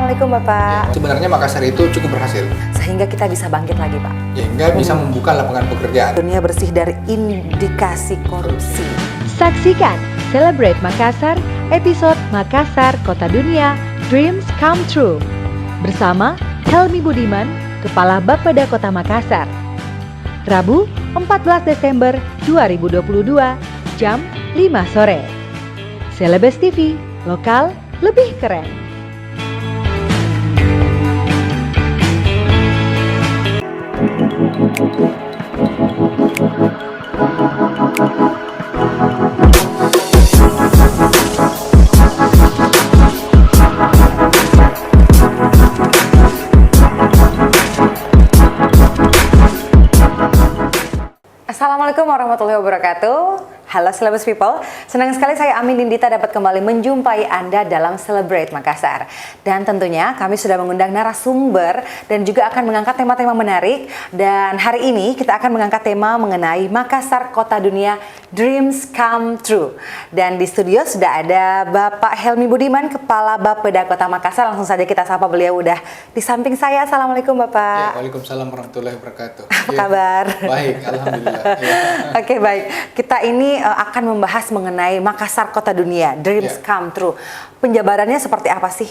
Assalamualaikum Bapak. Sebenarnya Makassar itu cukup berhasil. Sehingga kita bisa bangkit lagi Pak. Sehingga bisa membuka lapangan pekerjaan. Dunia bersih dari indikasi korupsi. Saksikan Celebrate Makassar, episode Makassar Kota Dunia, Dreams Come True. Bersama Helmi Budiman, Kepala Bapeda Kota Makassar. Rabu, 14 Desember 2022, jam 5 sore. Celebes TV, lokal lebih keren. Assalamualaikum warahmatullahi wabarakatuh. Halo Celebes People, senang sekali saya Amin Nindita dapat kembali menjumpai Anda dalam Celebrate Makassar. Dan tentunya kami sudah mengundang narasumber dan juga akan mengangkat tema-tema menarik. Dan hari ini kita akan mengangkat tema mengenai Makassar Kota Dunia, Dreams Come True. Dan di studio sudah ada Bapak Helmi Budiman, Kepala Bapeda Kota Makassar. Langsung saja kita sapa beliau, udah di samping saya. Assalamualaikum Bapak. Ya, waalaikumsalam warahmatullahi wabarakatuh. Apa kabar? Baik, alhamdulillah. Ya. Oke, baik. Kita ini akan membahas mengenai Makassar Kota Dunia, Dreams Come True. Penjabarannya seperti apa sih?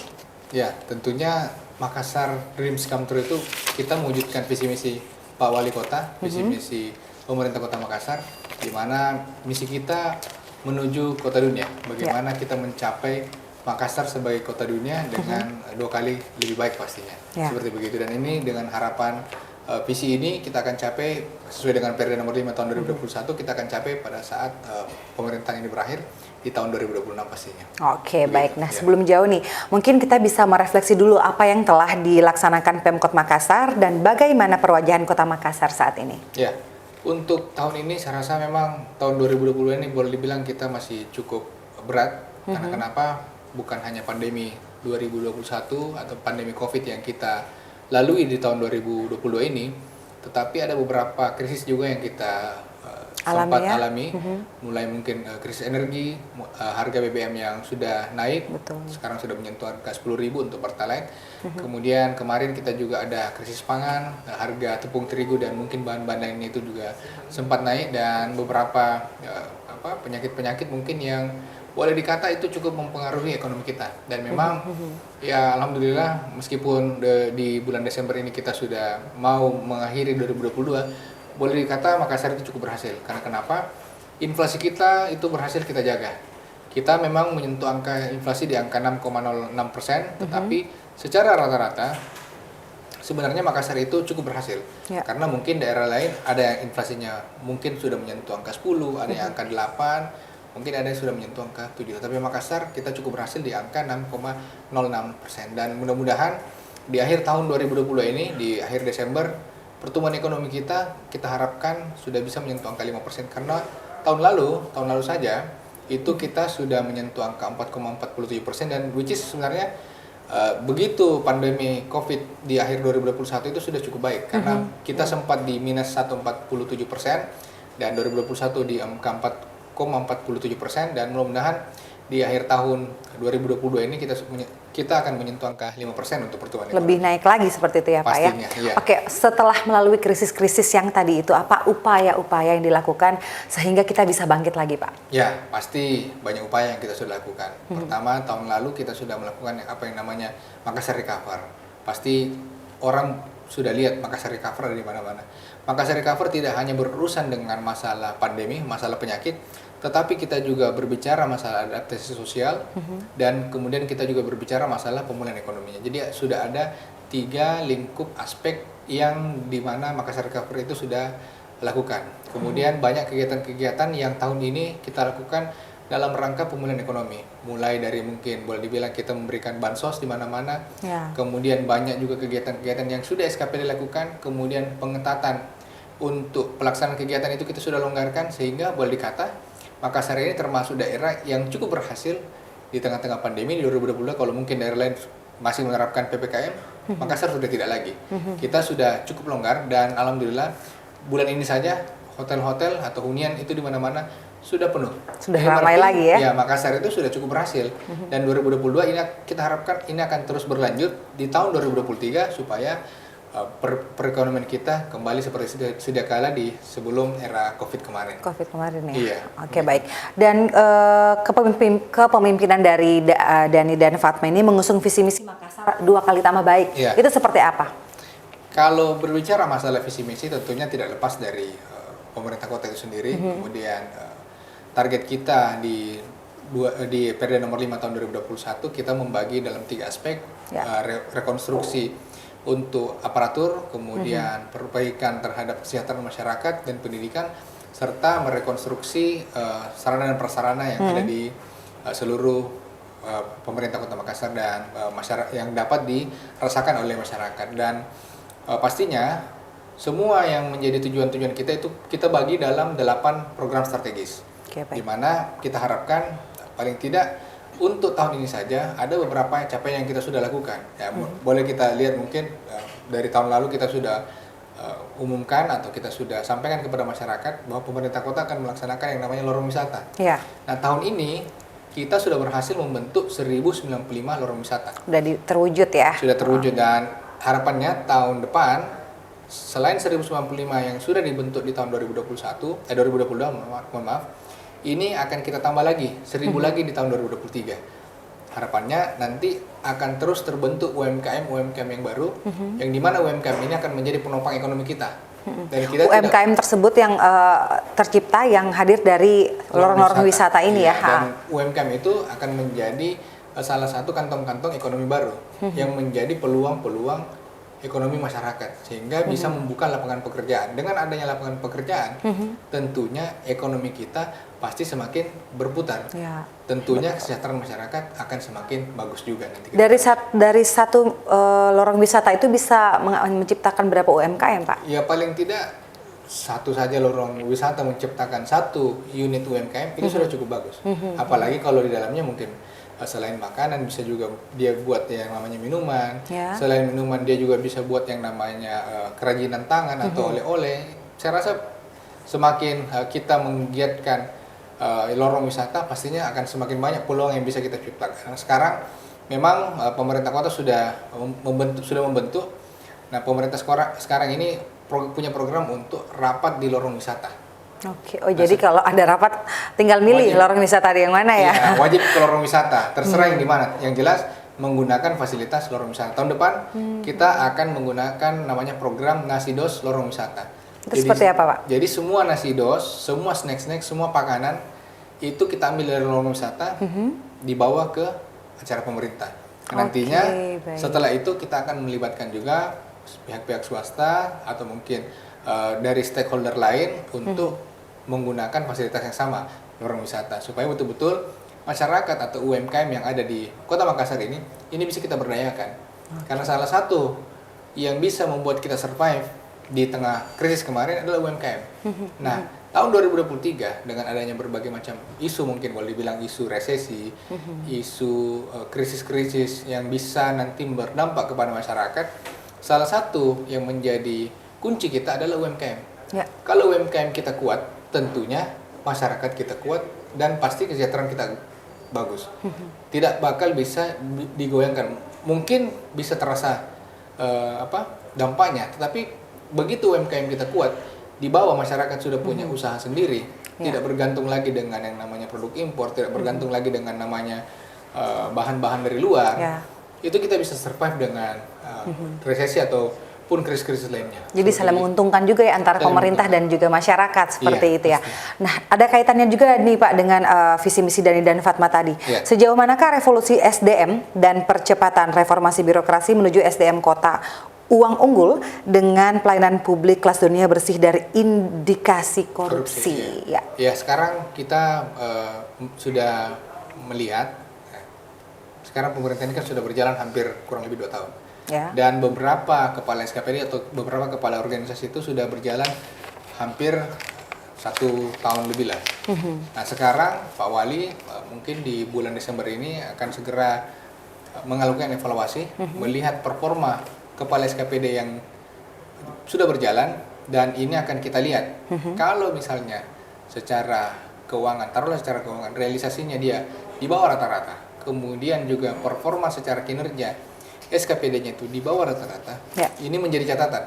Ya, tentunya Makassar Dreams Come True itu kita mewujudkan visi misi Pak Wali Kota, visi misi pemerintah Kota Makassar, di mana misi kita menuju Kota Dunia. Bagaimana kita mencapai Makassar sebagai Kota Dunia dengan 2 kali lebih baik pastinya. Seperti begitu. Dan ini dengan harapan visi ini kita akan capai sesuai dengan Perda nomor 5 tahun 2021, kita akan capai pada saat pemerintahan ini berakhir di tahun 2026 pastinya. Oke, baik. Nah, sebelum jauh nih, mungkin kita bisa merefleksi dulu apa yang telah dilaksanakan Pemkot Makassar dan bagaimana perwajahan Kota Makassar saat ini. Ya, untuk tahun ini saya rasa memang tahun 2020 ini boleh dibilang kita masih cukup berat. Karena kenapa? Bukan hanya pandemi 2021 atau pandemi COVID yang kita lalui di tahun 2022 ini, tetapi ada beberapa krisis juga yang kita sempat alami, mulai mungkin krisis energi, harga BBM yang sudah naik, sekarang sudah menyentuh angka 10.000 untuk Pertalite. Kemudian kemarin kita juga ada krisis pangan, harga tepung terigu dan mungkin bahan-bahan lainnya itu juga sempat naik, dan beberapa penyakit-penyakit mungkin yang boleh dikata itu cukup mempengaruhi ekonomi kita. Dan memang ya alhamdulillah meskipun di bulan Desember ini kita sudah mau mengakhiri 2022, boleh dikata Makassar itu cukup berhasil. Karena kenapa? Inflasi kita itu berhasil kita jaga. Kita memang menyentuh angka inflasi di angka 6,06%, tetapi secara rata-rata sebenarnya Makassar itu cukup berhasil. Karena mungkin daerah lain ada yang inflasinya mungkin sudah menyentuh angka 10, ada yang angka 8, mungkin ada yang sudah menyentuh angka 7, tapi Makassar kita cukup berhasil di angka 6,06%. Dan mudah-mudahan di akhir tahun 2020 ini, di akhir Desember, pertumbuhan ekonomi kita harapkan sudah bisa menyentuh angka 5%. Karena tahun lalu saja itu kita sudah menyentuh angka 4,47%, dan which is sebenarnya begitu pandemi COVID di akhir 2021 itu sudah cukup baik. Karena kita sempat di minus 1,47%, dan 2021 di angka 4,47%, dan mudah-mudahan di akhir tahun 2022 ini kita akan menyentuh angka 5% untuk pertumbuhan ekonomi. Lebih naik lagi seperti itu ya Pak ya? Pastinya, iya. Oke, setelah melalui krisis-krisis yang tadi itu, apa upaya-upaya yang dilakukan sehingga kita bisa bangkit lagi Pak? Ya, pasti banyak upaya yang kita sudah lakukan. Pertama, tahun lalu kita sudah melakukan apa yang namanya Makassar Recover. Pasti orang sudah lihat Makassar Recover di mana-mana. Makassar Recover tidak hanya berurusan dengan masalah pandemi, masalah penyakit, tetapi kita juga berbicara masalah adaptasi sosial, dan kemudian kita juga berbicara masalah pemulihan ekonominya. Jadi sudah ada 3 lingkup aspek yang dimana Makassar Recover itu sudah lakukan. Kemudian banyak kegiatan-kegiatan yang tahun ini kita lakukan dalam rangka pemulihan ekonomi. Mulai dari mungkin boleh dibilang kita memberikan bansos di mana-mana. Kemudian banyak juga kegiatan-kegiatan yang sudah SKP dilakukan. Kemudian pengetatan untuk pelaksanaan kegiatan itu kita sudah longgarkan, sehingga boleh dikata Makassar ini termasuk daerah yang cukup berhasil di tengah-tengah pandemi di 2020. Kalau mungkin daerah lain masih menerapkan PPKM, Makassar sudah tidak lagi. Kita sudah cukup longgar, dan alhamdulillah bulan ini saja hotel-hotel atau hunian itu di mana-mana sudah penuh. Sudah Yang ramai berarti, lagi ya? Ya, Makassar itu sudah cukup berhasil. Dan 2022 ini kita harapkan ini akan terus berlanjut di tahun 2023 supaya perekonomian kita kembali seperti sedia kala di sebelum era COVID kemarin. COVID kemarin ya? Iya. Oke, baik. Dan kepemimpinan dari Dani dan Fatma ini mengusung visi misi Makassar 2 kali tambah baik. Iya. Itu seperti apa? Kalau berbicara masalah visi misi tentunya tidak lepas dari pemerintah kota itu sendiri. Kemudian target kita di Perda nomor 5 tahun 2021 kita membagi dalam 3 aspek. Ya. Rekonstruksi untuk aparatur, kemudian perbaikan terhadap kesejahteraan masyarakat dan pendidikan, serta merekonstruksi sarana dan prasarana yang ada di seluruh pemerintah Kota Makassar dan masyarakat yang dapat dirasakan oleh masyarakat. Dan pastinya semua yang menjadi tujuan-tujuan kita itu kita bagi dalam 8 program strategis. Oke, baik. Di mana kita harapkan paling tidak untuk tahun ini saja ada beberapa capaian yang kita sudah lakukan. Ya, boleh kita lihat mungkin dari tahun lalu kita sudah umumkan atau kita sudah sampaikan kepada masyarakat bahwa pemerintah kota akan melaksanakan yang namanya lorong wisata. Ya. Nah, tahun ini kita sudah berhasil membentuk 1095 lorong wisata. Sudah terwujud ya? Sudah terwujud dan harapannya tahun depan selain 1095 yang sudah dibentuk di tahun 2022, mohon maaf, ini akan kita tambah lagi 1000 lagi di tahun 2023. Harapannya nanti akan terus terbentuk UMKM yang baru, yang dimana UMKM ini akan menjadi penopang ekonomi kita. Dan kita UMKM tersebut yang tercipta yang hadir dari lorong-lorong wisata ini ya. Dan UMKM itu akan menjadi salah satu kantong-kantong ekonomi baru yang menjadi peluang-peluang ekonomi masyarakat sehingga bisa membuka lapangan pekerjaan. Dengan adanya lapangan pekerjaan, tentunya ekonomi kita pasti semakin berputar. Ya. Tentunya kesejahteraan masyarakat akan semakin bagus juga nanti. Dari satu lorong wisata itu bisa menciptakan berapa UMKM, Pak? Ya paling tidak satu saja lorong wisata menciptakan satu unit UMKM itu sudah cukup bagus. Apalagi kalau di dalamnya mungkin selain makanan bisa juga dia buat yang namanya minuman. Ya. Selain minuman dia juga bisa buat yang namanya kerajinan tangan atau oleh-oleh. Saya rasa semakin kita menggiatkan lorong wisata pastinya akan semakin banyak peluang yang bisa kita ciptakan. Sekarang memang pemerintah kota sudah membentuk. Nah, pemerintah sekarang ini punya program untuk rapat di lorong wisata. Oke, jadi kalau ada rapat tinggal milih lorong wisata yang mana ya? Iya, wajib ke lorong wisata, terserah yang di mana. Yang jelas menggunakan fasilitas lorong wisata. Tahun depan kita akan menggunakan namanya program nasi dos lorong wisata. Itu seperti apa, Pak? Jadi semua nasi dos, semua snack-snack, semua pakanan itu kita ambil dari lorong wisata, dibawa ke acara pemerintah. Nantinya baik. setelah itu kita akan melibatkan juga pihak-pihak swasta atau mungkin dari stakeholder lain untuk menggunakan fasilitas yang sama lorong wisata supaya betul-betul masyarakat atau UMKM yang ada di Kota Makassar ini bisa kita berdayakan. Karena salah satu yang bisa membuat kita survive di tengah krisis kemarin adalah UMKM. Nah, tahun 2023 dengan adanya berbagai macam isu, mungkin boleh dibilang isu resesi, isu krisis-krisis yang bisa nanti berdampak kepada masyarakat, salah satu yang menjadi kunci kita adalah UMKM. Ya. Kalau UMKM kita kuat, tentunya masyarakat kita kuat dan pasti kesejahteraan kita bagus. Tidak bakal bisa digoyangkan. Mungkin bisa terasa dampaknya, tetapi begitu UMKM kita kuat, di bawah masyarakat sudah punya usaha sendiri, tidak bergantung lagi dengan yang namanya produk impor, tidak bergantung lagi dengan namanya bahan-bahan dari luar. Itu kita bisa survive dengan resesi ataupun krisis-krisis lainnya. Jadi saling menguntungkan juga ya antara pemerintah dan juga masyarakat seperti itu ya. Pasti. Nah, ada kaitannya juga nih Pak dengan visi misi Dani dan Fatma tadi. Iya. Sejauh manakah revolusi SDM dan percepatan reformasi birokrasi menuju SDM kota uang unggul dengan pelayanan publik kelas dunia bersih dari indikasi korupsi? Ya, sekarang kita sudah melihat, sekarang pemerintah ini kan sudah berjalan hampir kurang lebih 2 tahun. Ya. Dan beberapa kepala SKPD atau beberapa kepala organisasi itu sudah berjalan hampir 1 tahun lebih lah. Nah, sekarang Pak Wali mungkin di bulan Desember ini akan segera melakukan evaluasi, melihat performa kepala SKPD yang sudah berjalan, dan ini akan kita lihat. Kalau misalnya secara keuangan, taruhlah secara keuangan, realisasinya dia di bawah rata-rata, kemudian juga performa secara kinerja SKPD-nya itu di bawah rata-rata, ini menjadi catatan.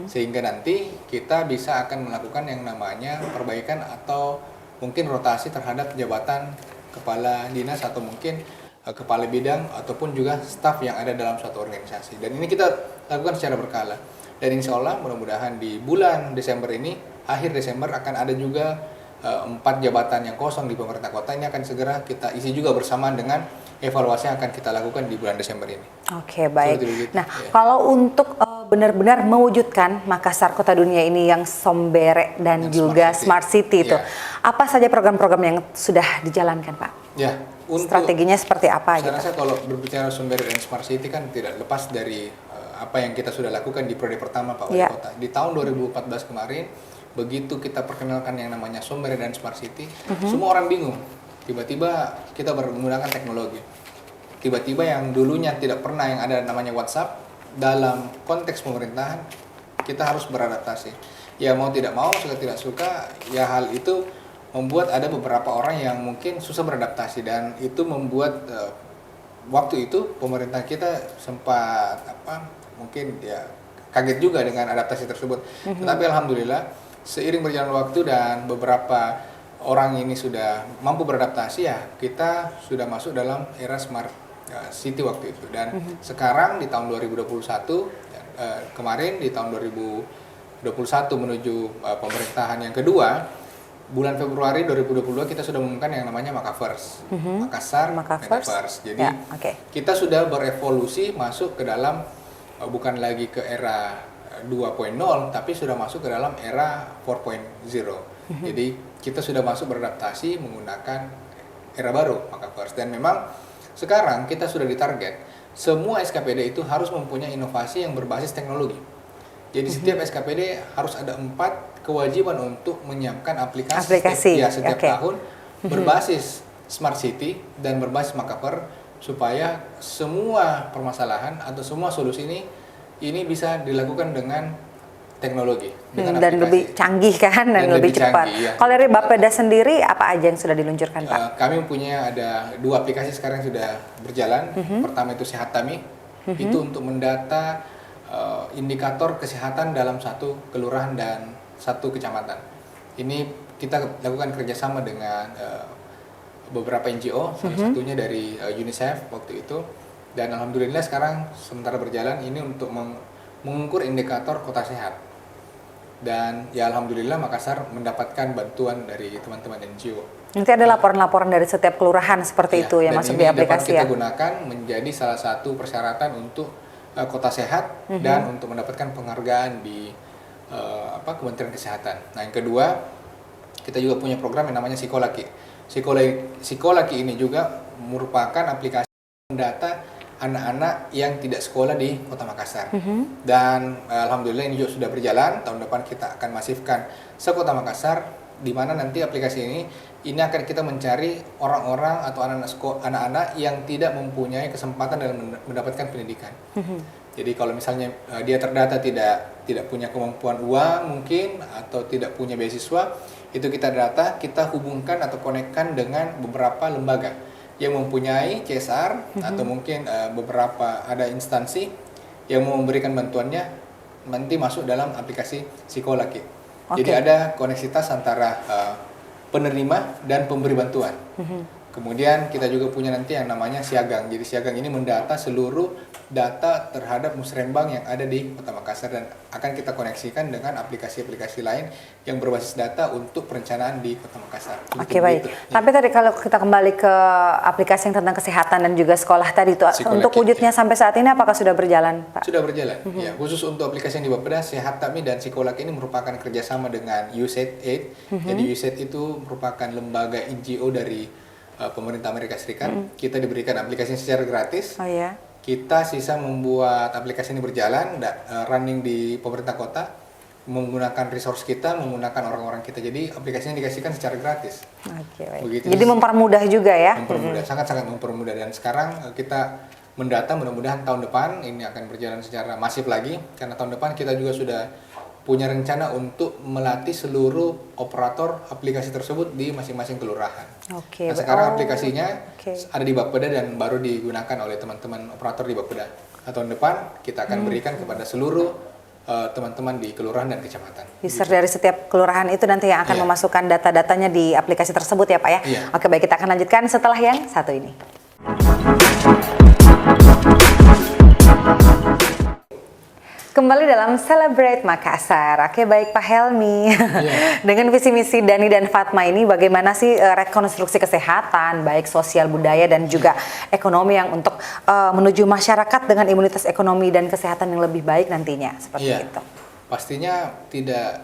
Sehingga nanti kita bisa akan melakukan yang namanya perbaikan atau mungkin rotasi terhadap jabatan kepala dinas atau mungkin kepala bidang ataupun juga staf yang ada dalam suatu organisasi. Dan ini kita lakukan secara berkala. Dan insya Allah mudah-mudahan di bulan Desember ini, akhir Desember akan ada juga 4 jabatan yang kosong di pemerintah kota. Ini akan segera kita isi juga bersamaan dengan evaluasi yang akan kita lakukan di bulan Desember ini. Oke, baik. Nah, kalau untuk benar-benar mewujudkan Makassar Kota Dunia ini yang sombere dan juga Smart City itu, apa saja program-program yang sudah dijalankan, Pak? Ya, untuk strateginya seperti apa? Saya rasa kalau berbicara sombere dan Smart City kan tidak lepas dari apa yang kita sudah lakukan di periode pertama Pak Wali Kota. Di tahun 2014 kemarin, begitu kita perkenalkan yang namanya sombere dan Smart City, semua orang bingung. Tiba-tiba kita menggunakan teknologi. Tiba-tiba yang dulunya tidak pernah yang ada namanya WhatsApp, dalam konteks pemerintahan kita harus beradaptasi. Ya mau tidak mau, suka tidak suka, ya hal itu membuat ada beberapa orang yang mungkin susah beradaptasi, dan itu membuat waktu itu pemerintah kita sempat mungkin ya kaget juga dengan adaptasi tersebut. Tetapi alhamdulillah seiring berjalan waktu dan beberapa orang ini sudah mampu beradaptasi, ya kita sudah masuk dalam era Smart City waktu itu. Dan sekarang di tahun 2021 kemarin di tahun 2021 menuju pemerintahan yang kedua, bulan Februari 2022 kita sudah mengumumkan yang namanya Makaverse, Makassar Metaverse. Jadi kita sudah berevolusi masuk ke dalam bukan lagi ke era 2.0, tapi sudah masuk ke dalam era 4.0. Jadi kita sudah masuk beradaptasi menggunakan era baru Makaverse, dan memang sekarang kita sudah ditarget semua SKPD itu harus mempunyai inovasi yang berbasis teknologi. Jadi setiap SKPD harus ada 4 kewajiban untuk menyiapkan aplikasi setiap tahun berbasis Smart City dan berbasis Makaver, supaya semua permasalahan atau semua solusi ini bisa dilakukan dengan teknologi, dengan dan lebih canggih kan, dan lebih cepat. Kalau dari Bapeda sendiri apa aja yang sudah diluncurkan, Pak? Kami mempunyai ada 2 aplikasi sekarang yang sudah berjalan. Pertama itu Sehat Tami, itu untuk mendata indikator kesehatan dalam satu kelurahan dan satu kecamatan. Ini kita lakukan kerjasama dengan beberapa NGO, salah satunya dari UNICEF waktu itu. Dan alhamdulillah sekarang sementara berjalan ini untuk mengukur indikator kota sehat. Dan ya alhamdulillah Makassar mendapatkan bantuan dari teman-teman NGO. Nanti ada laporan-laporan dari setiap kelurahan seperti itu yang masuk di aplikasi. Kita gunakan menjadi salah satu persyaratan untuk kota sehat dan untuk mendapatkan penghargaan di Kementerian Kesehatan. Nah, yang kedua, kita juga punya program yang namanya Psikolaki. Psikolaki ini juga merupakan aplikasi mendata anak-anak yang tidak sekolah di Kota Makassar. Dan alhamdulillah ini juga sudah berjalan. Tahun depan kita akan masifkan se-Kota Makassar, di mana nanti aplikasi ini akan kita mencari orang-orang atau anak-anak yang tidak mempunyai kesempatan dalam mendapatkan pendidikan. Jadi kalau misalnya dia terdata tidak punya kemampuan uang mungkin, atau tidak punya beasiswa, itu kita data, kita hubungkan atau konekkan dengan beberapa lembaga yang mempunyai CSR atau mungkin beberapa ada instansi yang mau memberikan bantuannya, nanti masuk dalam aplikasi Psikolaki. Jadi ada koneksitas antara penerima dan pemberi bantuan. Kemudian kita juga punya nanti yang namanya Siagang. Jadi Siagang ini mendata seluruh data terhadap musrembang yang ada di Kota Makassar, dan akan kita koneksikan dengan aplikasi-aplikasi lain yang berbasis data untuk perencanaan di Kota Makassar. Oke, baik. Tapi tadi kalau kita kembali ke aplikasi yang tentang kesehatan dan juga sekolah tadi itu, untuk wujudnya sampai saat ini apakah sudah berjalan, Pak? Sudah berjalan. Ya, khusus untuk aplikasi yang di Bapeda, Sehat Tami dan Psikolaki ini merupakan kerjasama dengan USAID. Jadi USAID itu merupakan lembaga NGO dari pemerintah Amerika Serikat. Kita diberikan aplikasi secara gratis. Kita sisa membuat aplikasi ini berjalan, running di pemerintah kota, menggunakan resource kita, menggunakan orang-orang kita. Jadi aplikasinya dikasihkan secara gratis. Begitu. Jadi mempermudah juga ya? Mempermudah, sangat-sangat mempermudah. Dan sekarang kita mendata, mudah-mudahan tahun depan ini akan berjalan secara masif lagi, karena tahun depan kita juga sudah punya rencana untuk melatih seluruh operator aplikasi tersebut di masing-masing kelurahan. Oke. Nah, sekarang aplikasinya oke. ada di Bapeda dan baru digunakan oleh teman-teman operator di Bapeda. Nah, tahun depan kita akan berikan kepada seluruh teman-teman di kelurahan dan kecamatan. User dari setiap kelurahan itu nanti yang akan Iya. memasukkan data-datanya di aplikasi tersebut ya Pak ya? Iya. Oke, baik, kita akan lanjutkan setelah yang satu ini. Kembali dalam Celebrate Makassar. Oke, baik Pak Helmi. Dengan visi misi Dani dan Fatma ini, bagaimana sih rekonstruksi kesehatan, baik sosial budaya dan juga ekonomi yang untuk menuju masyarakat dengan imunitas ekonomi dan kesehatan yang lebih baik nantinya, seperti itu. Pastinya tidak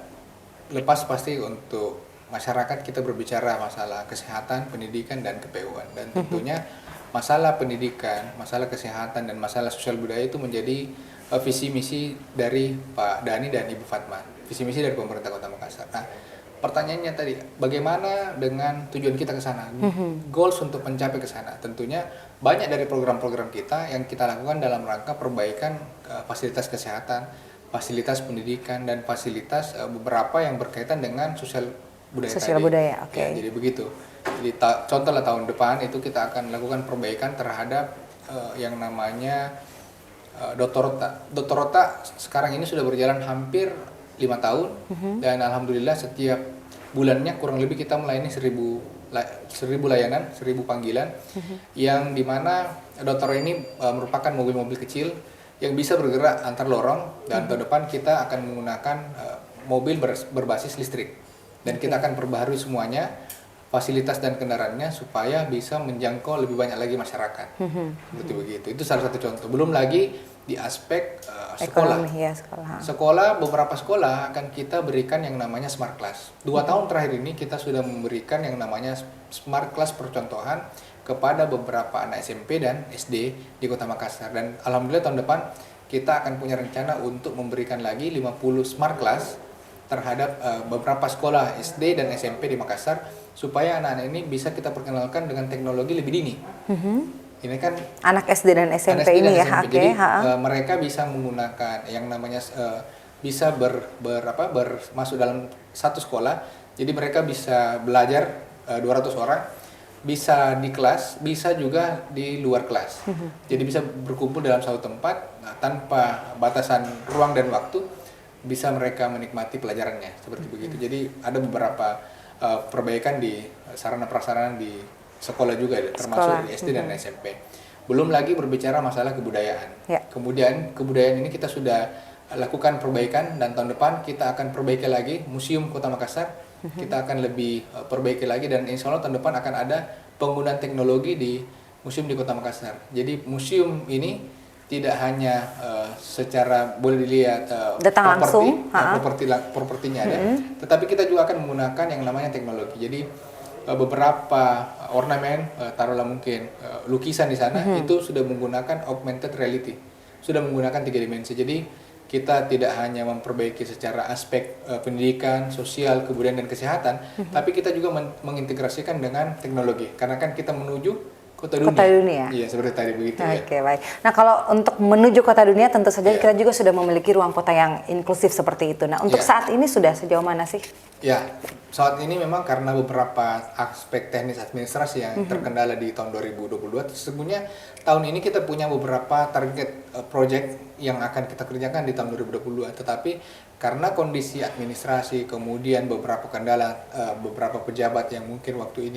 lepas pasti untuk masyarakat kita berbicara masalah kesehatan, pendidikan dan KPU-an, dan tentunya masalah pendidikan, masalah kesehatan dan masalah sosial budaya itu menjadi visi misi dari Pak Dani dan Ibu Fatma, visi misi dari pemerintah Kota Makassar. Nah, pertanyaannya tadi, bagaimana dengan tujuan kita ke sana? Goals untuk mencapai ke sana. Tentunya banyak dari program-program kita yang kita lakukan dalam rangka perbaikan fasilitas kesehatan, fasilitas pendidikan dan fasilitas beberapa yang berkaitan dengan sosial budaya Sosial tadi. budaya, oke. Ya, jadi begitu. Jadi contohlah tahun depan itu kita akan lakukan perbaikan terhadap yang namanya Dotorota. Dotorota sekarang ini sudah berjalan hampir 5 tahun dan alhamdulillah setiap bulannya kurang lebih kita melayani 1000 layanan, 1000 panggilan yang dimana Dotoro ini merupakan mobil-mobil kecil yang bisa bergerak antar lorong, dan tahun depan kita akan menggunakan mobil berbasis listrik dan kita akan perbaharui semuanya fasilitas dan kendaraannya supaya bisa menjangkau lebih banyak lagi masyarakat. Seperti begitu. Itu salah satu contoh. Belum lagi di aspek sekolah. Ekonomi, ya, sekolah. Sekolah, beberapa sekolah akan kita berikan yang namanya Smart Class. 2 tahun terakhir ini kita sudah memberikan yang namanya Smart Class percontohan kepada beberapa anak SMP dan SD di Kota Makassar. Dan alhamdulillah tahun depan kita akan punya rencana untuk memberikan lagi 50 Smart Class terhadap beberapa sekolah SD dan SMP di Makassar supaya anak-anak ini bisa kita perkenalkan dengan teknologi lebih dini. Ini kan Anak SD dan SMP ini ya, oke. Jadi mereka bisa menggunakan yang namanya bisa masuk dalam satu sekolah. Jadi mereka bisa belajar 200 orang, bisa di kelas, bisa juga di luar kelas. Jadi bisa berkumpul dalam satu tempat tanpa batasan ruang dan waktu, bisa mereka menikmati pelajarannya seperti begitu. Jadi ada beberapa perbaikan di sarana prasarana di sekolah juga, termasuk di SD dan SMP. Belum lagi berbicara masalah kebudayaan. Ya. Kemudian kebudayaan ini kita sudah lakukan perbaikan dan tahun depan kita akan perbaiki lagi Museum Kota Makassar. Kita akan lebih perbaiki lagi dan insya Allah tahun depan akan ada penggunaan teknologi di museum di Kota Makassar. Jadi museum ini tidak hanya secara boleh dilihat Datang langsung, propertinya ada, tetapi kita juga akan menggunakan yang namanya teknologi. Jadi beberapa ornamen, taruhlah mungkin lukisan di sana itu sudah menggunakan augmented reality, sudah menggunakan 3 dimensi. Jadi kita tidak hanya memperbaiki secara aspek pendidikan, sosial, kebudayaan dan kesehatan, tapi kita juga mengintegrasikan dengan teknologi, karena kan kita menuju kota dunia. Iya, seperti tadi begitu. Oke, baik. Nah, kalau untuk menuju kota dunia tentu saja kita juga sudah memiliki ruang kota yang inklusif seperti itu. Nah, untuk saat ini sudah sejauh mana sih? Ya, saat ini memang karena beberapa aspek teknis administrasi yang terkendala di tahun 2022, sesungguhnya tahun ini kita punya beberapa target project yang akan kita kerjakan di tahun 2022, tetapi karena kondisi administrasi, kemudian beberapa kendala, beberapa pejabat yang mungkin waktu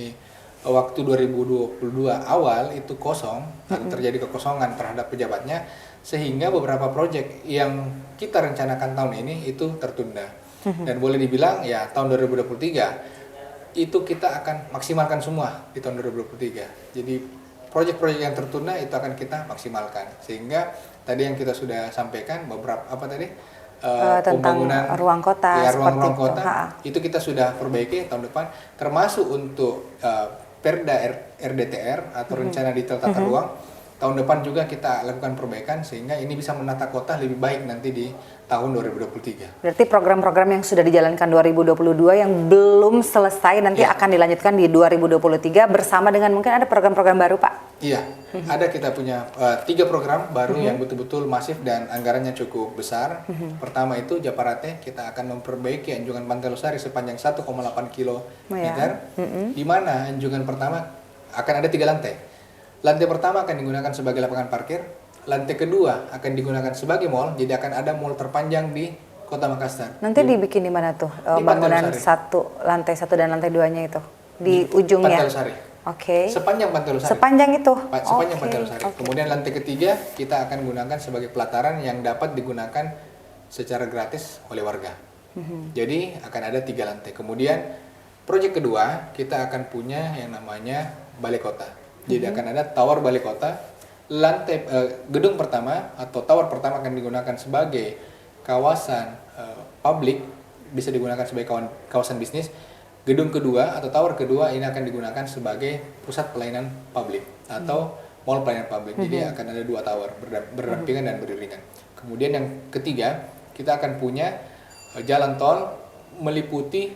2022 awal itu kosong, terjadi kekosongan terhadap pejabatnya, sehingga beberapa proyek yang kita rencanakan tahun ini itu tertunda. Dan boleh dibilang ya tahun 2023 itu kita akan maksimalkan semua di tahun 2023. Jadi proyek-proyek yang tertunda itu akan kita maksimalkan, sehingga tadi yang kita sudah sampaikan beberapa tentang pembangunan ruang kota, ruang kota itu kita sudah perbaiki tahun depan, termasuk untuk Perda RDTR atau rencana detail tata ruang tahun depan juga kita lakukan perbaikan sehingga ini bisa menata kota lebih baik nanti di tahun 2023. Berarti program-program yang sudah dijalankan 2022 yang belum selesai nanti akan dilanjutkan di 2023 bersama dengan mungkin ada program-program baru, Pak? Iya, ada kita punya 3 program baru yang betul-betul masif dan anggarannya cukup besar. Pertama itu Japarate, kita akan memperbaiki anjungan Pantai Losari sepanjang 1,8 km, di mana anjungan pertama akan ada 3 lantai. Lantai pertama akan digunakan sebagai lapangan parkir, lantai kedua akan digunakan sebagai mall, jadi akan ada mall terpanjang di Kota Makassar. Nanti dibikin di mana tuh bangunan lantai 1 dan lantai 2-nya itu? Di ujungnya? Pantai Losari. Oke. Sepanjang Pantai Losari. Sepanjang itu? Sepanjang Pantai Losari. Kemudian lantai ketiga kita akan gunakan sebagai pelataran yang dapat digunakan secara gratis oleh warga. Jadi akan ada 3 lantai. Kemudian proyek kedua kita akan punya yang namanya Balai Kota. Jadi akan ada tower Balai Kota. Lantai gedung pertama atau tower pertama akan digunakan sebagai kawasan publik, bisa digunakan sebagai kawasan bisnis. Gedung kedua atau tower kedua ini akan digunakan sebagai pusat pelayanan publik atau mall pelayanan publik. Jadi akan ada 2 tower berdampingan dan beriringan. Kemudian yang ketiga kita akan punya jalan tol meliputi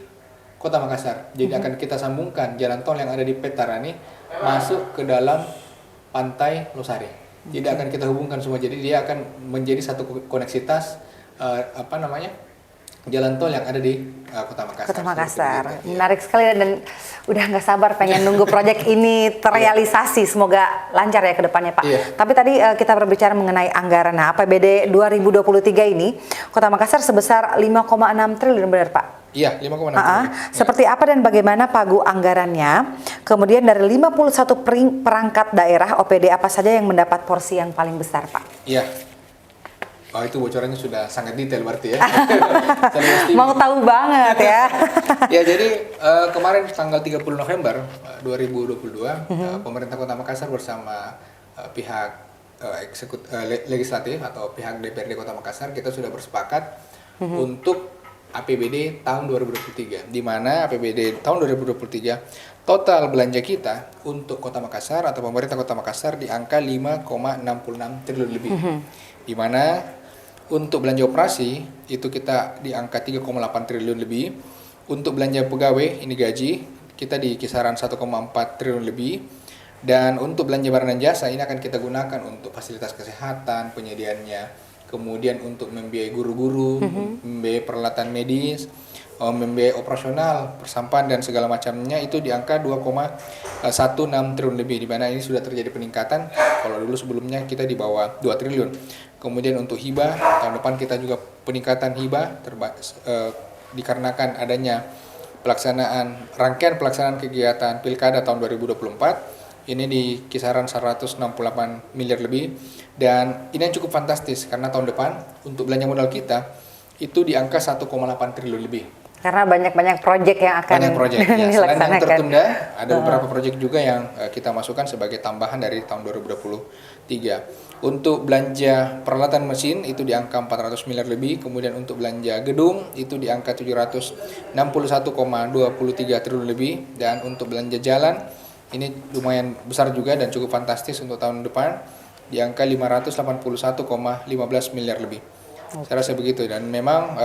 Kota Makassar. Jadi akan kita sambungkan jalan tol yang ada di Petarani masuk ke dalam Pantai Losari. Jadi akan kita hubungkan semua. Jadi dia akan menjadi satu koneksitas jalan tol yang ada di Kota Makassar. Kota Makassar. Menarik sekali dan udah nggak sabar pengen nunggu proyek ini terrealisasi. Semoga lancar ya ke depannya, Pak. Tapi tadi kita berbicara mengenai anggaran. Nah, APBD 2023 ini Kota Makassar sebesar 5,6 triliun, benar, Pak? Iya, 5,6 triliun. Seperti apa dan bagaimana pagu anggarannya? Kemudian dari 51 perangkat daerah OPD apa saja yang mendapat porsi yang paling besar, Pak? Iya. Oh, itu bocorannya sudah sangat detail berarti ya. Mau tahu banget ya. Ya, jadi kemarin tanggal 30 November 2022 pemerintah Kota Makassar bersama pihak legislatif atau pihak DPRD Kota Makassar kita sudah bersepakat untuk APBD tahun 2023, di mana APBD tahun 2023 total belanja kita untuk Kota Makassar atau pemerintah Kota Makassar di angka 5,66 triliun lebih. Di mana untuk belanja operasi itu kita di angka 3,8 triliun lebih. Untuk belanja pegawai ini gaji kita di kisaran 1,4 triliun lebih. Dan untuk belanja barang dan jasa ini akan kita gunakan untuk fasilitas kesehatan, penyediaannya. Kemudian untuk membiayai guru-guru, membiayai peralatan medis, membiayai operasional, persampahan dan segala macamnya itu di angka 2,16 triliun lebih, di mana ini sudah terjadi peningkatan. Kalau dulu sebelumnya kita di bawah 2 triliun. Kemudian untuk hibah, tahun depan kita juga peningkatan hibah dikarenakan adanya rangkaian pelaksanaan kegiatan Pilkada tahun 2024. Ini di kisaran 168 miliar lebih, dan ini yang cukup fantastis karena tahun depan untuk belanja modal kita itu di angka 1,8 triliun lebih. Karena banyak proyek yang akan dilaksanakan. Selain yang tertunda, ada beberapa proyek juga yang kita masukkan sebagai tambahan dari tahun 2023. Untuk belanja peralatan mesin itu di angka 400 miliar lebih, kemudian untuk belanja gedung itu di angka 761,23 triliun lebih, dan untuk belanja jalan ini lumayan besar juga dan cukup fantastis untuk tahun depan di angka 581,15 miliar lebih. Saya rasa begitu, dan memang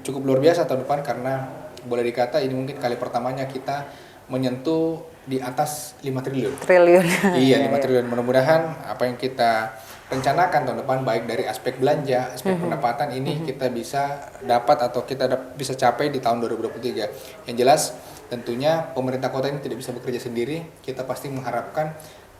cukup luar biasa tahun depan karena boleh dikata ini mungkin kali pertamanya kita menyentuh di atas 5 triliun. Iya, 5 triliun. Mudah-mudahan apa yang kita rencanakan tahun depan baik dari aspek belanja, aspek pendapatan ini kita bisa dapat atau kita bisa capai di tahun 2023. Yang jelas tentunya pemerintah kota ini tidak bisa bekerja sendiri. Kita pasti mengharapkan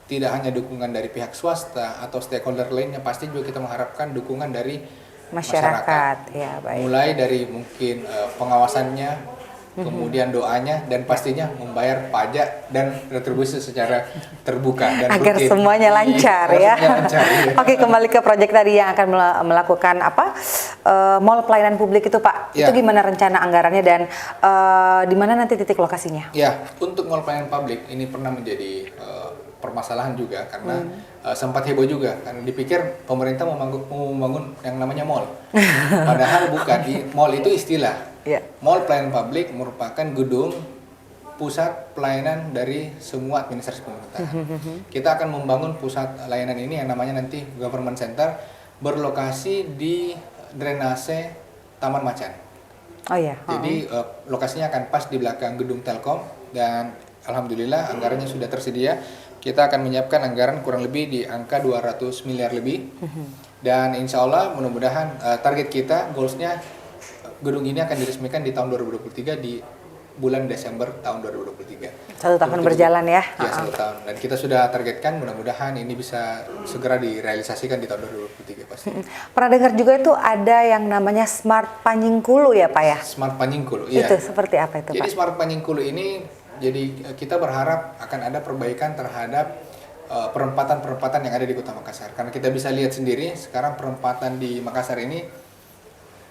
tidak hanya dukungan dari pihak swasta atau stakeholder lainnya, pasti juga kita mengharapkan dukungan dari masyarakat. Ya, baik. Mulai dari mungkin pengawasannya, kemudian doanya, dan pastinya membayar pajak dan retribusi secara terbuka dan agar rutin. Semuanya lancar ya. Oke, kembali ke proyek tadi yang akan melakukan mall pelayanan publik itu, Pak. Itu gimana rencana anggarannya dan di mana nanti titik lokasinya? Ya, untuk mall pelayanan publik ini pernah menjadi permasalahan juga karena sempat heboh juga karena dipikir pemerintah mau membangun yang namanya mall. Padahal bukan, mall itu istilah. Mall pelayanan publik merupakan gedung pusat pelayanan dari semua administrasi pemerintahan. Kita akan membangun pusat layanan ini yang namanya nanti Government Center, berlokasi di drainase Taman Macan. Oh iya. Jadi lokasinya akan pas di belakang gedung Telkom, dan alhamdulillah anggarannya sudah tersedia. Kita akan menyiapkan anggaran kurang lebih di angka 200 miliar lebih. Dan insya Allah mudah-mudahan target kita, goalsnya gedung ini akan diresmikan di tahun 2023 di bulan Desember tahun 2023. 1 tahun berjalan ya? Ya, 1 tahun. Dan kita sudah targetkan mudah-mudahan ini bisa segera direalisasikan di tahun 2023 pasti. Pernah dengar juga itu ada yang namanya Smart Panyingkulu ya Pak ya? Smart Panyingkulu, iya. Itu seperti apa itu Jadi Pak? Smart Panyingkulu ini, jadi kita berharap akan ada perbaikan terhadap perempatan-perempatan yang ada di Kota Makassar. Karena kita bisa lihat sendiri sekarang perempatan di Makassar ini,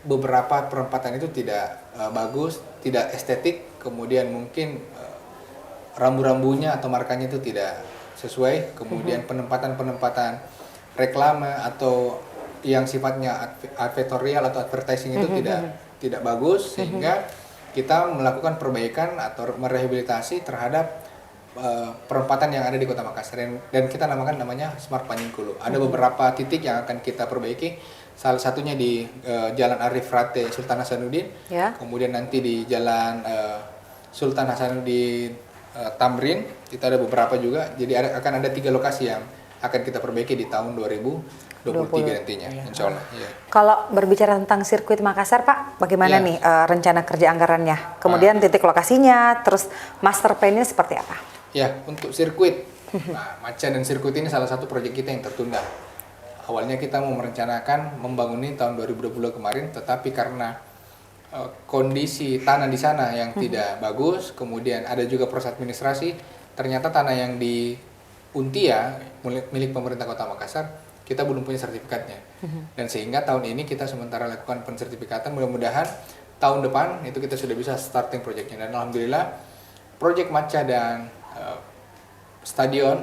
beberapa perempatan itu tidak bagus, tidak estetik, kemudian mungkin rambu-rambunya atau markanya itu tidak sesuai, kemudian penempatan-penempatan reklame atau yang sifatnya advertorial atau advertising itu tidak bagus, sehingga kita melakukan perbaikan atau merehabilitasi terhadap perempatan yang ada di Kota Makassar, dan kita namanya Smart Panyingkulu. Ada beberapa titik yang akan kita perbaiki. Salah satunya di Jalan Arif Rate Sultan Hasanuddin, Ya. kemudian nanti di Jalan Sultan Hasanuddin Tamrin, itu ada beberapa juga. Jadi akan ada 3 lokasi yang akan kita perbaiki di tahun 2023 nantinya, insya Allah. Ya. Kalau berbicara tentang sirkuit Makassar Pak, bagaimana Ya. nih rencana kerja anggarannya? Kemudian titik lokasinya, terus master plan-nya seperti apa? Ya, untuk sirkuit, Macan dan sirkuit ini salah satu proyek kita yang tertunda. Awalnya kita mau merencanakan membangun ini tahun 2020 kemarin, tetapi karena kondisi tanah di sana yang tidak bagus, kemudian ada juga proses administrasi, ternyata tanah yang di Untia, milik pemerintah Kota Makassar, kita belum punya sertifikatnya. Dan sehingga tahun ini kita sementara lakukan pensertifikatan, mudah-mudahan tahun depan itu kita sudah bisa starting proyeknya. Dan alhamdulillah, proyek Maca dan stadion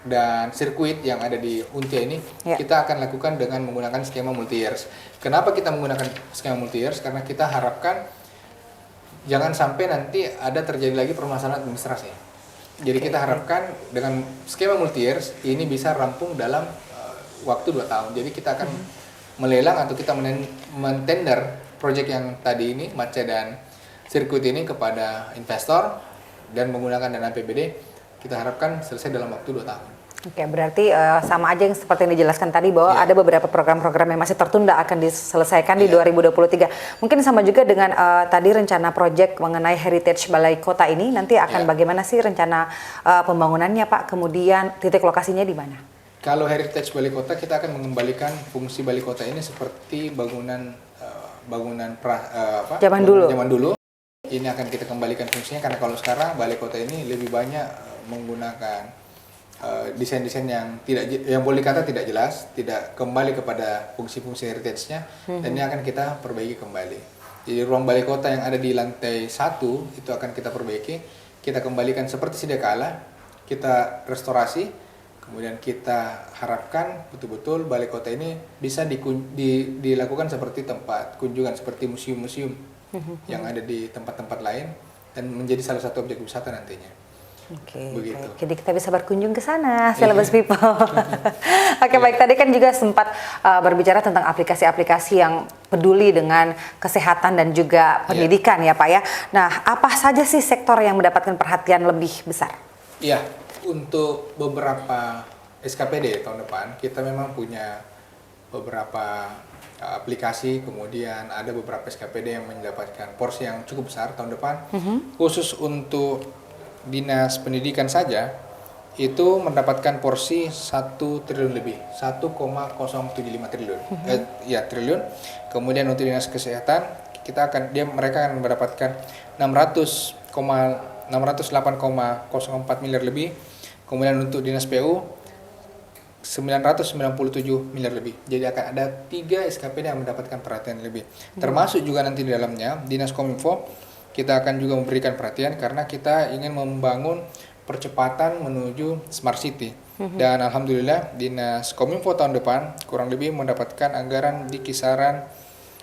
dan sirkuit yang ada di Untia ini, kita akan lakukan dengan menggunakan skema multi-years. Kenapa kita menggunakan skema multi-years? Karena kita harapkan jangan sampai nanti ada terjadi lagi permasalahan administrasi. Jadi kita harapkan dengan skema multi-years ini bisa rampung dalam waktu 2 tahun. Jadi kita akan melelang atau kita mentender proyek yang tadi ini, Maca dan sirkuit ini, kepada investor dan menggunakan dana APBD. Kita harapkan selesai dalam waktu 2 tahun. Oke, berarti sama aja yang seperti yang dijelaskan tadi bahwa ada beberapa program-program yang masih tertunda akan diselesaikan di 2023. Mungkin sama juga dengan tadi rencana proyek mengenai Heritage Balai Kota ini, nanti akan bagaimana sih rencana pembangunannya Pak? Kemudian titik lokasinya di mana? Kalau Heritage Balai Kota, kita akan mengembalikan fungsi Balai Kota ini seperti bangunan Zaman dulu. Ini akan kita kembalikan fungsinya, karena kalau sekarang Balai Kota ini lebih banyak menggunakan desain-desain yang boleh dikata tidak jelas, tidak kembali kepada fungsi-fungsi heritage-nya, dan ini akan kita perbaiki kembali. Jadi ruang Balai Kota yang ada di lantai 1 itu akan kita perbaiki, kita kembalikan seperti sedia kala, kita restorasi, kemudian kita harapkan betul-betul Balai Kota ini bisa dilakukan seperti tempat kunjungan, seperti museum-museum yang ada di tempat-tempat lain, dan menjadi salah satu objek wisata nantinya. Oke, Begitu. baik. Jadi kita bisa berkunjung ke sana, Syllabus People. Oke, baik. Tadi kan juga sempat berbicara tentang aplikasi-aplikasi yang peduli dengan kesehatan dan juga pendidikan ya Pak ya. Nah, apa saja sih sektor yang mendapatkan perhatian lebih besar? Iya, untuk beberapa SKPD tahun depan, kita memang punya beberapa aplikasi, kemudian ada beberapa SKPD yang mendapatkan porsi yang cukup besar tahun depan. Khusus untuk Dinas Pendidikan saja itu mendapatkan porsi 1 triliun lebih, 1,075 triliun. Triliun. Kemudian untuk Dinas Kesehatan mereka akan mendapatkan 608,04 miliar lebih. Kemudian untuk Dinas PU 997 miliar lebih. Jadi akan ada 3 SKPD yang mendapatkan perhatian lebih. Termasuk juga nanti di dalamnya Dinas Kominfo, kita akan juga memberikan perhatian karena kita ingin membangun percepatan menuju Smart City. Dan alhamdulillah Dinas Kominfo tahun depan kurang lebih mendapatkan anggaran di kisaran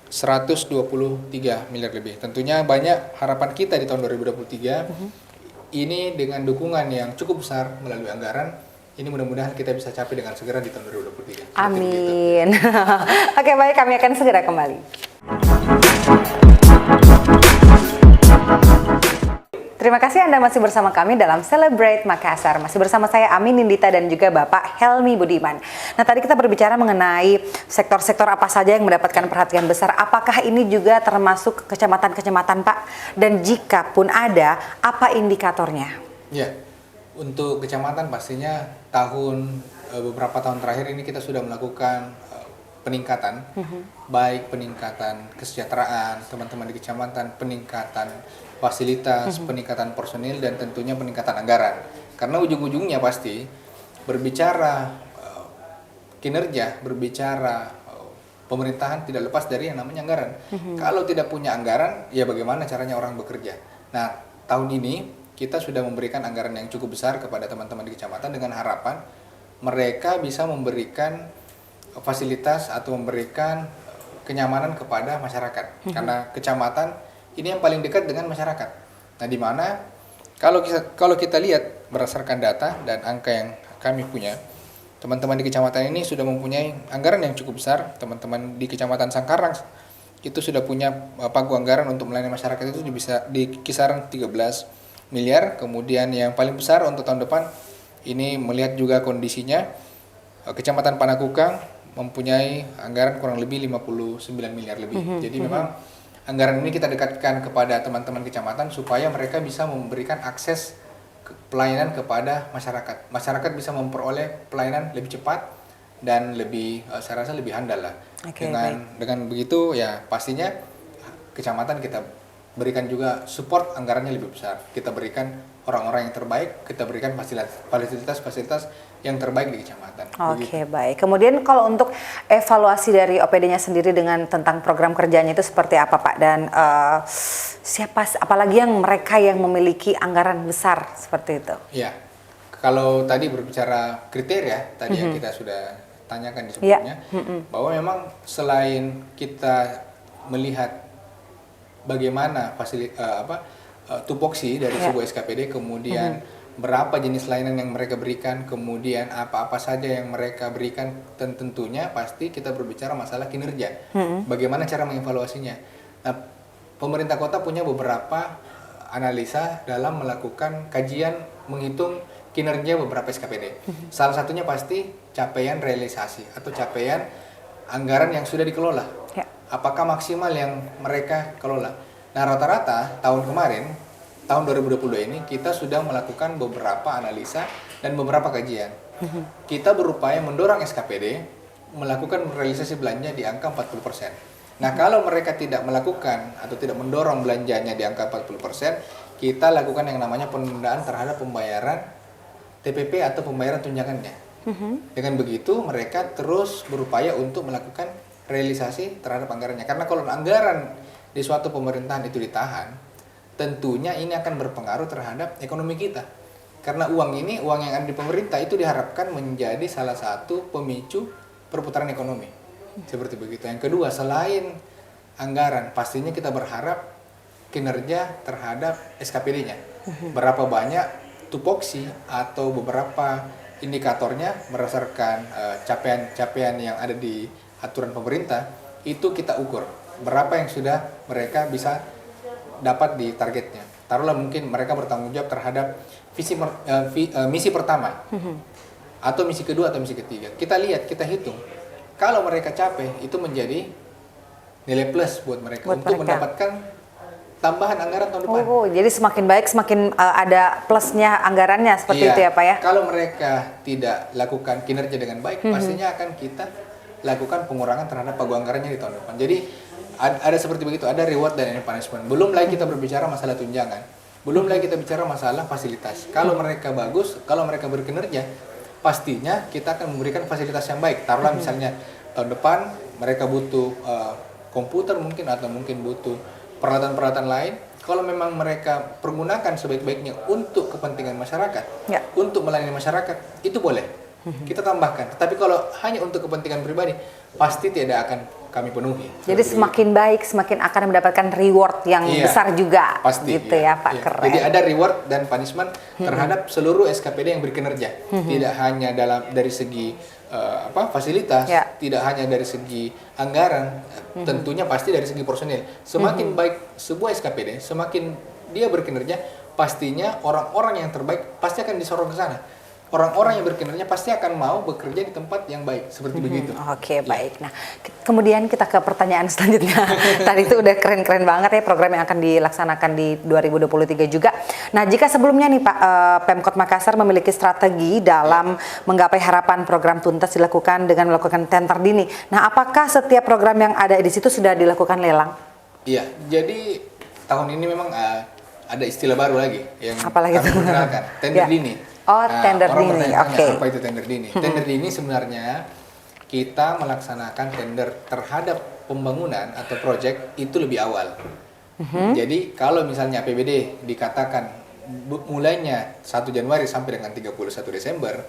123 miliar lebih. Tentunya banyak harapan kita di tahun 2023 ini dengan dukungan yang cukup besar melalui anggaran. Ini mudah-mudahan kita bisa capai dengan segera di tahun 2023. Amin. Oke, baik, kami akan segera kembali. Terima kasih Anda masih bersama kami dalam Celebrate Makassar. Masih bersama saya Amin Nindita dan juga Bapak Helmi Budiman. Nah, tadi kita berbicara mengenai sektor-sektor apa saja yang mendapatkan perhatian besar. Apakah ini juga termasuk kecamatan-kecamatan, Pak? Dan jika pun ada, apa indikatornya? Ya, untuk kecamatan pastinya beberapa tahun terakhir ini kita sudah melakukan peningkatan, baik peningkatan kesejahteraan teman-teman di kecamatan, peningkatan fasilitas, peningkatan personil, dan tentunya peningkatan anggaran. Karena ujung-ujungnya pasti berbicara kinerja, berbicara pemerintahan tidak lepas dari yang namanya anggaran. Kalau tidak punya anggaran, ya bagaimana caranya orang bekerja? Nah, tahun ini kita sudah memberikan anggaran yang cukup besar kepada teman-teman di kecamatan dengan harapan mereka bisa memberikan fasilitas atau memberikan kenyamanan kepada masyarakat. Karena kecamatan ini yang paling dekat dengan masyarakat. Nah, di mana kalau kita lihat berdasarkan data dan angka yang kami punya, teman-teman di kecamatan ini sudah mempunyai anggaran yang cukup besar. Teman-teman di Kecamatan Sangkarang itu sudah punya pagu anggaran untuk melayani masyarakat itu bisa di kisaran 13 miliar. Kemudian yang paling besar untuk tahun depan ini melihat juga kondisinya, Kecamatan Panakukang mempunyai anggaran kurang lebih 59 miliar lebih. Jadi memang anggaran ini kita dekatkan kepada teman-teman kecamatan supaya mereka bisa memberikan akses pelayanan kepada masyarakat. Masyarakat bisa memperoleh pelayanan lebih cepat dan lebih, saya rasa lebih handal lah. Dengan begitu ya pastinya kecamatan kita berikan juga support anggarannya lebih besar. Kita berikan orang-orang yang terbaik, kita berikan fasilitas-fasilitas yang terbaik di kecamatan. Oke, baik. Kemudian kalau untuk evaluasi dari OPD-nya sendiri dengan tentang program kerjanya itu seperti apa, Pak? Dan apalagi yang mereka yang memiliki anggaran besar seperti itu? Ya, kalau tadi berbicara kriteria tadi yang kita sudah tanyakan di sebelumnya, bahwa memang selain kita melihat bagaimana tupoksi dari sebuah SKPD, kemudian berapa jenis layanan yang mereka berikan, kemudian apa-apa saja yang mereka berikan, dan tentunya pasti kita berbicara masalah kinerja. Bagaimana cara mengevaluasinya? Nah, pemerintah kota punya beberapa analisa dalam melakukan kajian menghitung kinerja beberapa SKPD. Salah satunya pasti capaian realisasi atau capaian anggaran yang sudah dikelola. Apakah maksimal yang mereka kelola? Nah, rata-rata tahun kemarin, tahun 2020 ini kita sudah melakukan beberapa analisa dan beberapa kajian. Kita berupaya mendorong SKPD melakukan realisasi belanja di angka 40%. Nah, kalau mereka tidak melakukan atau tidak mendorong belanjanya di angka 40%, kita lakukan yang namanya penundaan terhadap pembayaran TPP atau pembayaran tunjangannya. Dengan begitu mereka terus berupaya untuk melakukan realisasi terhadap anggarannya. Karena kalau anggaran di suatu pemerintahan itu ditahan, tentunya ini akan berpengaruh terhadap ekonomi kita. Karena uang yang ada di pemerintah itu diharapkan menjadi salah satu pemicu perputaran ekonomi. Seperti begitu. Yang kedua, selain anggaran, pastinya kita berharap kinerja terhadap SKPD-nya. Berapa banyak tupoksi atau beberapa indikatornya berdasarkan capaian-capaian yang ada di aturan pemerintah, itu kita ukur berapa yang sudah mereka bisa dapat di targetnya. Taruhlah mungkin mereka bertanggung jawab terhadap misi pertama, atau misi kedua atau misi ketiga. Kita lihat, kita hitung. Kalau mereka capai, itu menjadi nilai plus buat mereka untuk mendapatkan tambahan anggaran tahun depan. Jadi semakin baik, semakin ada plusnya anggarannya seperti itu ya, Pak ya? Kalau mereka tidak lakukan kinerja dengan baik, pastinya akan kita lakukan pengurangan terhadap pagu anggarannya di tahun depan. Jadi ada seperti begitu, ada reward dan punishment. Belum lagi kita berbicara masalah tunjangan, belum lagi kita bicara masalah fasilitas. Kalau mereka bagus, kalau mereka berkinerja, pastinya kita akan memberikan fasilitas yang baik. Taruhlah misalnya tahun depan mereka butuh komputer mungkin, atau mungkin butuh peralatan-peralatan lain. Kalau memang mereka pergunakan sebaik-baiknya untuk kepentingan masyarakat, untuk melayani masyarakat, itu boleh kita tambahkan. Tapi kalau hanya untuk kepentingan pribadi, pasti tidak akan kami penuhi. Jadi semakin baik, semakin akan mendapatkan reward yang besar juga. Pasti. Gitu ya Pak, keren. Jadi ada reward dan punishment terhadap seluruh SKPD yang berkinerja. Tidak hanya dari segi fasilitas, tidak hanya dari segi anggaran, tentunya pasti dari segi personil. Semakin baik sebuah SKPD, semakin dia berkinerja, pastinya orang-orang yang terbaik pasti akan disorong ke sana. Orang-orang yang berkinerja pasti akan mau bekerja di tempat yang baik, seperti begitu. Oke, baik. Nah, kemudian kita ke pertanyaan selanjutnya. Tadi itu udah keren-keren banget ya program yang akan dilaksanakan di 2023 juga. Nah, jika sebelumnya nih Pak, Pemkot Makassar memiliki strategi dalam menggapai harapan program tuntas dilakukan dengan melakukan tender dini. Nah, apakah setiap program yang ada di situ sudah dilakukan lelang? Iya, jadi tahun ini memang ada istilah baru lagi yang apalagi kami perkenalkan, tender dini. Oh, tender dini. Oke. Apa itu tender dini? Tender dini sebenarnya kita melaksanakan tender terhadap pembangunan atau proyek itu lebih awal. Jadi kalau misalnya APBD dikatakan mulainya 1 Januari sampai dengan 31 Desember,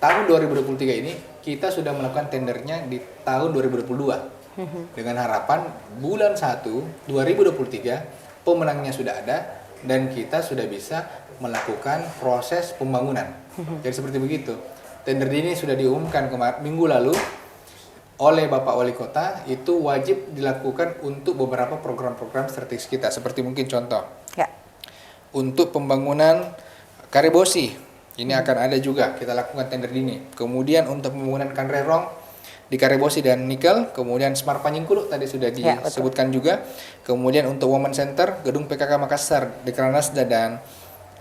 tahun 2023 ini kita sudah melakukan tendernya di tahun 2022. Dengan harapan bulan 1 2023 pemenangnya sudah ada dan kita sudah bisa melakukan proses pembangunan. Jadi seperti begitu. Tender ini sudah diumumkan minggu lalu oleh Bapak Wali Kota, itu wajib dilakukan untuk beberapa program-program strategis kita. Seperti mungkin contoh, untuk pembangunan Karebosi, ini akan ada juga kita lakukan tender dini. Kemudian untuk pembangunan Kanrerong di Karebosi dan Nikel, kemudian Smart Panyingkulu tadi sudah disebutkan juga. Kemudian untuk Women Center, gedung PKK Makassar di Kranasda dan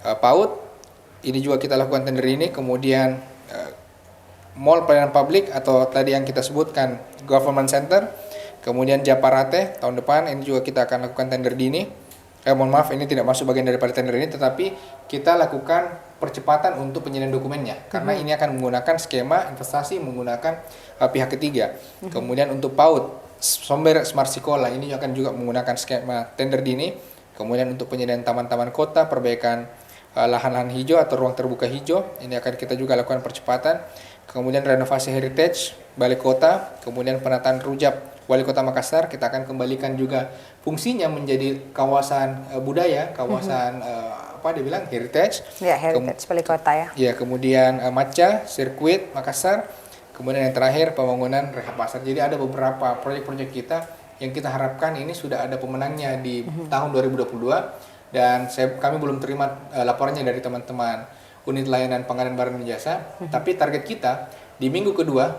PAUD, ini juga kita lakukan tender ini. Kemudian Mall Pelayanan Publik atau tadi yang kita sebutkan Government Center, kemudian Japarate tahun depan ini juga kita akan lakukan tender dini. Mohon maaf, ini tidak masuk bagian daripada tender ini, tetapi kita lakukan percepatan untuk penyediaan dokumennya karena ini akan menggunakan skema investasi menggunakan pihak ketiga. Kemudian untuk PAUD, Somber Smart Sekolah, ini akan juga menggunakan skema tender dini. Kemudian untuk penyediaan taman-taman kota, perbaikan lahan-lahan hijau atau ruang terbuka hijau, ini akan kita juga lakukan percepatan. Kemudian renovasi heritage balai kota, kemudian penataan rujak Wali Kota Makassar, kita akan kembalikan juga fungsinya menjadi kawasan budaya, kawasan heritage. Ya, heritage balai kota ya. Ya, kemudian Maca, sirkuit Makassar, kemudian yang terakhir pembangunan rehab pasar. Jadi ada beberapa proyek-proyek kita yang kita harapkan ini sudah ada pemenangnya di tahun 2022. Dan kami belum terima laporannya dari teman-teman unit layanan pengadaan barang dan jasa. Tapi target kita di minggu kedua,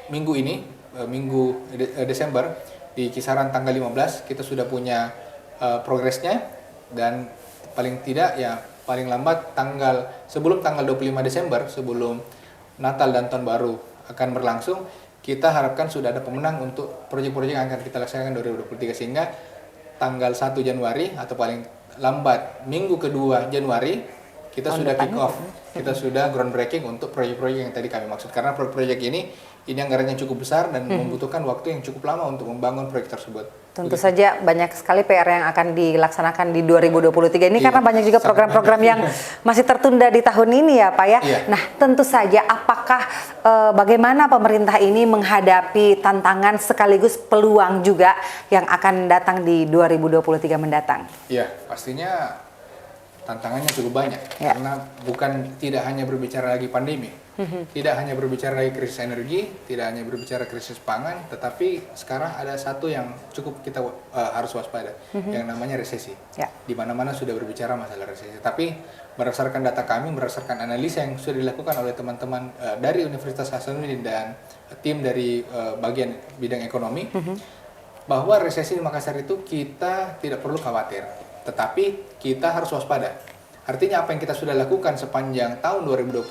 minggu ini, minggu Desember, di kisaran tanggal 15, kita sudah punya progresnya. Dan paling tidak ya, paling lambat sebelum tanggal 25 Desember, sebelum Natal dan Tahun Baru akan berlangsung, kita harapkan sudah ada pemenang untuk proyek-proyek yang akan kita laksanakan 2023. Sehingga tanggal 1 Januari atau paling lambat minggu kedua Januari kita sudah kick off, kita sudah groundbreaking untuk proyek-proyek yang tadi kami maksud. Karena proyek ini anggarannya cukup besar dan membutuhkan waktu yang cukup lama untuk membangun proyek tersebut. Tentu saja banyak sekali PR yang akan dilaksanakan di 2023 ini karena banyak juga program-program yang masih tertunda di tahun ini ya Pak ya. Nah, tentu saja apakah bagaimana pemerintah ini menghadapi tantangan sekaligus peluang juga yang akan datang di 2023 mendatang? Iya, pastinya tantangannya cukup banyak karena tidak hanya berbicara lagi pandemi, tidak hanya berbicara lagi krisis energi, tidak hanya berbicara krisis pangan, tetapi sekarang ada satu yang cukup kita harus waspada, yang namanya resesi. Di mana-mana sudah berbicara masalah resesi. Tapi berdasarkan data kami, berdasarkan analisa yang sudah dilakukan oleh teman-teman dari Universitas Hasanuddin dan tim dari bagian bidang ekonomi, bahwa resesi di Makassar itu kita tidak perlu khawatir. Tetapi kita harus waspada. Artinya apa yang kita sudah lakukan sepanjang tahun 2020,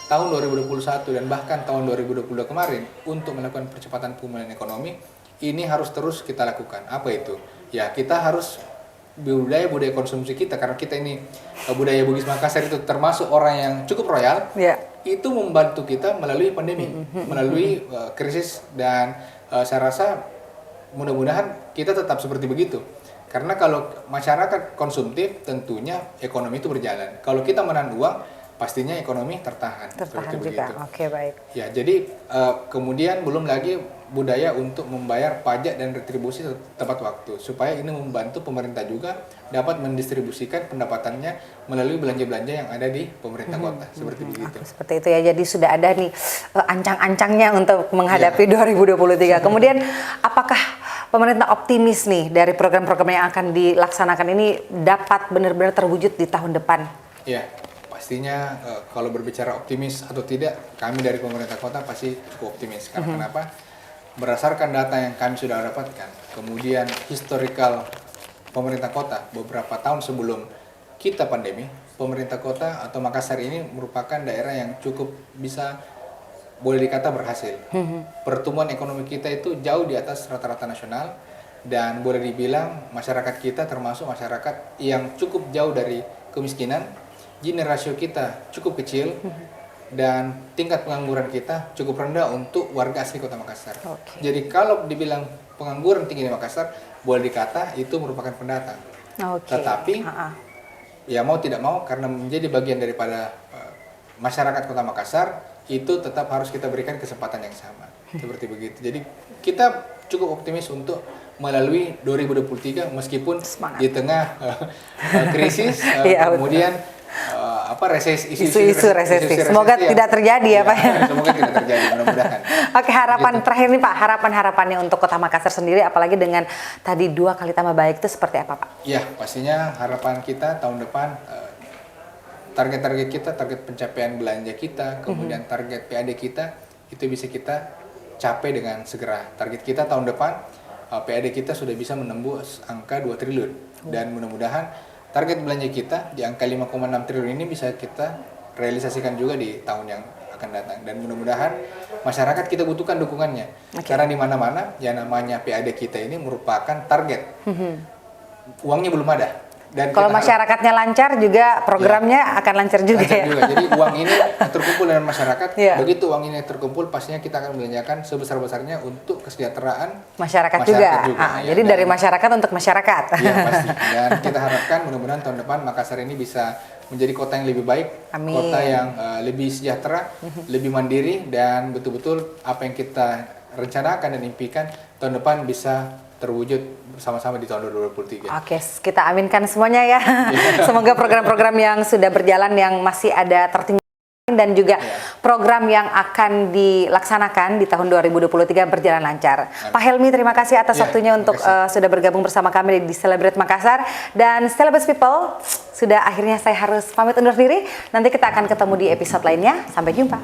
tahun 2021, dan bahkan tahun 2022 kemarin untuk melakukan percepatan pemulihan ekonomi, ini harus terus kita lakukan. Apa itu? Ya, kita harus budaya konsumsi kita, karena kita ini budaya Bugis Makassar itu termasuk orang yang cukup royal, itu membantu kita melalui pandemi, melalui krisis, dan saya rasa mudah-mudahan kita tetap seperti begitu. Karena kalau masyarakat konsumtif, tentunya ekonomi itu berjalan. Kalau kita menahan uang, pastinya ekonomi tertahan. Tertahan juga. Oke, baik. Ya, jadi kemudian belum lagi budaya untuk membayar pajak dan retribusi tepat waktu, supaya ini membantu pemerintah juga dapat mendistribusikan pendapatannya melalui belanja-belanja yang ada di pemerintah kota, seperti begitu. Seperti itu ya, jadi sudah ada nih ancang-ancangnya untuk menghadapi 2023. Kemudian apakah pemerintah optimis nih dari program-program yang akan dilaksanakan ini dapat benar-benar terwujud di tahun depan? Ya, pastinya kalau berbicara optimis atau tidak, kami dari pemerintah kota pasti cukup optimis. Karena kenapa? Berdasarkan data yang kami sudah dapatkan, kemudian historical pemerintah kota beberapa tahun sebelum kita pandemi, pemerintah kota atau Makassar ini merupakan daerah yang cukup bisa, boleh dikata, berhasil. Pertumbuhan ekonomi kita itu jauh di atas rata-rata nasional, dan boleh dibilang masyarakat kita termasuk masyarakat yang cukup jauh dari kemiskinan. Gini rasio kita cukup kecil, dan tingkat pengangguran kita cukup rendah untuk warga asli Kota Makassar. Jadi kalau dibilang pengangguran tinggi di Makassar, boleh dikata itu merupakan pendatang. Tetapi ya mau tidak mau, karena menjadi bagian daripada masyarakat Kota Makassar, itu tetap harus kita berikan kesempatan yang sama. Seperti begitu. Jadi kita cukup optimis untuk melalui 2023 meskipun di tengah krisis, kemudian isu-isu resesi. Semoga tidak terjadi ya Pak. Semoga tidak terjadi, mudah-mudahan. Oke, harapan terakhir nih Pak, harapannya untuk Kota Makassar sendiri, apalagi dengan tadi 2 kali tambah baik, itu seperti apa Pak? Ya, pastinya harapan kita tahun depan, target-target kita, target pencapaian belanja kita, kemudian target PAD kita, itu bisa kita capai dengan segera. Target kita tahun depan, PAD kita sudah bisa menembus angka 2 triliun. Dan mudah-mudahan target belanja kita di angka 5,6 triliun ini bisa kita realisasikan juga di tahun yang akan datang. Dan mudah-mudahan masyarakat kita butuhkan dukungannya. Karena di mana-mana yang namanya PAD kita ini merupakan target. Uangnya belum ada. Dan kalau masyarakatnya lancar juga programnya akan lancar juga ya. Jadi uang ini terkumpul dengan masyarakat. Begitu uang ini terkumpul, pastinya kita akan belanjakan sebesar-besarnya untuk kesejahteraan masyarakat juga. Jadi dari masyarakat untuk masyarakat. Ya pasti. Dan kita harapkan mudah-mudahan tahun depan Makassar ini bisa menjadi kota yang lebih baik, kota yang lebih sejahtera, lebih mandiri, dan betul-betul apa yang kita rencanakan dan impikan tahun depan bisa terwujud bersama-sama di tahun 2023. Oke, kita aminkan semuanya ya. Semoga program-program yang sudah berjalan, yang masih ada tertinggal, dan juga program yang akan dilaksanakan di tahun 2023 berjalan lancar. Pak Helmi, terima kasih atas waktunya untuk sudah bergabung bersama kami di Celebrate Makassar. Dan Celebes People, sudah akhirnya saya harus pamit undur diri. Nanti kita akan ketemu di episode lainnya. Sampai jumpa.